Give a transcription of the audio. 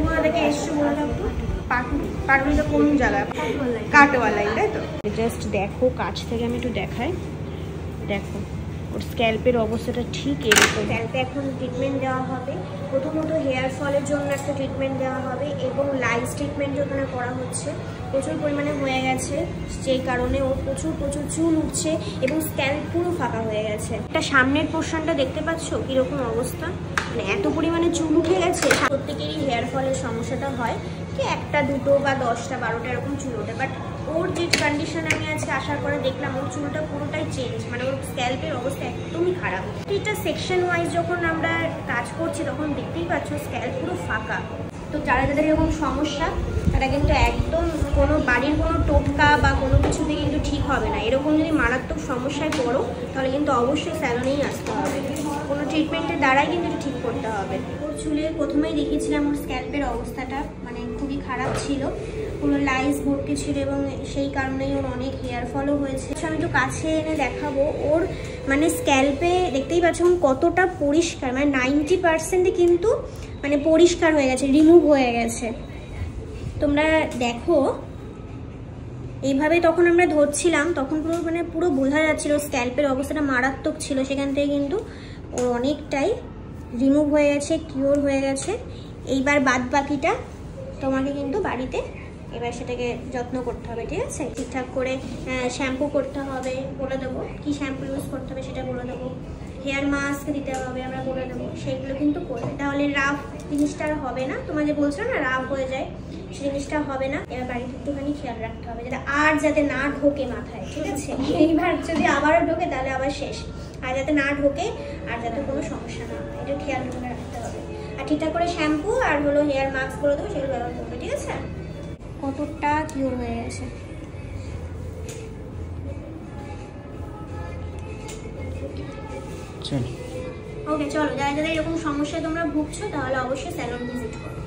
কোথা থেকে এসছো বলে দাও তো? পাটুলিটা কোন জায়গায়? কাটওয়ালাই, তাই তো? জাস্ট দেখো, কাছ থেকে আমি একটু দেখাই। দেখো ওর স্ক্যাল্পের অবস্থাটা ঠিক এরকম। স্ক্যাল্পে এখন ট্রিটমেন্ট দেওয়া হবে। প্রথমত হেয়ার ফলের জন্য একটা ট্রিটমেন্ট দেওয়া হবে এবং লাইট ট্রিটমেন্ট ওখানে করা হচ্ছে। প্রচুর পরিমাণে হয়ে গেছে, যেই কারণে ওর প্রচুর চুল উঠছে এবং স্ক্যাল্প পুরো ফাঁকা হয়ে গেছে। একটা সামনের পোর্শনটা দেখতে পাচ্ছ কীরকম অবস্থা, মানে এত পরিমাণে চুল উঠে গেছে। প্রত্যেকেরই হেয়ার ফলের সমস্যাটা হয়, কি একটা দুটো বা 10টা 12টা এরকম চুল ওঠে, বাট ওর যে কন্ডিশন আমি আজকে আসার পরে দেখলাম ওর চুলটা পুরোটাই চেঞ্জ, মানে ওর স্ক্যাল্পের অবস্থা একদমই খারাপ। এটা সেকশন ওয়াইজ যখন আমরা কাজ করছি তখন দেখতেই পাচ্ছ স্ক্যাল্প পুরো ফাঁকা। তো যারা যাদের এরকম সমস্যা তারা কিন্তু একদম কোনো বাড়ির কোনো টোটকা বা কোনো কিছু দিয়ে কিন্তু ঠিক হবে না। এরকম যদি মারাত্মক সমস্যায় পড়ো তাহলে কিন্তু অবশ্যই স্যালনেই আসতে হবে, কোনো ট্রিটমেন্টের দ্বারাই কিন্তু এটা ঠিক করতে হবে। ওর চুলে প্রথমেই দেখিয়েছিলাম ওর স্ক্যাল্পের অবস্থাটা মানে খুবই খারাপ ছিল, পুরো লাইস ভর্তি ছিল এবং সেই কারণেই ওর অনেক হেয়ার ফলও হয়েছে। আমি তো কাছে এনে দেখাবো ওর মানে স্ক্যাল্পে দেখতেই পাচ্ছ কতটা পরিষ্কার, মানে 90% কিন্তু মানে পরিষ্কার হয়ে গেছে, রিমুভ হয়ে গেছে। তোমরা দেখো এইভাবে তখন আমরা ধরছিলাম তখন পুরো বোঝা যাচ্ছিল স্ক্যাল্পের অবস্থাটা মারাত্মক ছিল, সেখান থেকে কিন্তু ওর অনেকটাই রিমুভ হয়ে গেছে, কিওর হয়ে গেছে। এইবার বাদ বাকিটা তোমাকে কিন্তু বাড়িতে এবার সেটাকে যত্ন করতে হবে, ঠিক আছে? ঠিকঠাক করে শ্যাম্পু করতে হবে, বলে দেবো কী শ্যাম্পু ইউজ করতে হবে সেটা বলে দেবো, হেয়ার মাস্ক দিতে হবে আমরা বলে দেবো, সেগুলো কিন্তু করবে, তাহলে রাফ জিনিসটা আর হবে না। তোমার যে বলছো না রাফ হয়ে যায়, সেই জিনিসটা হবে না। এবার বাড়িতে একটুখানি খেয়াল রাখতে হবে যাতে না ঢোকে মাথায়, ঠিক আছে? এইবার যদি আবারও ঢোকে তাহলে আবার শেষ, আর যাতে না ঢোকে আর যাতে কোনো সমস্যা না হয় এটা খেয়াল রাখতে হবে। আর ঠিকঠাক করে শ্যাম্পু আর হেয়ার মাস্ক বলে দেবো, সেগুলো ব্যবহার করবে, ঠিক আছে? কতটা কিওর হয়ে গেছে। ওকে চলো, যারা যারা এরকম সমস্যায় তোমরা ভুগছো তাহলে অবশ্যই স্যালন ভিজিট করো।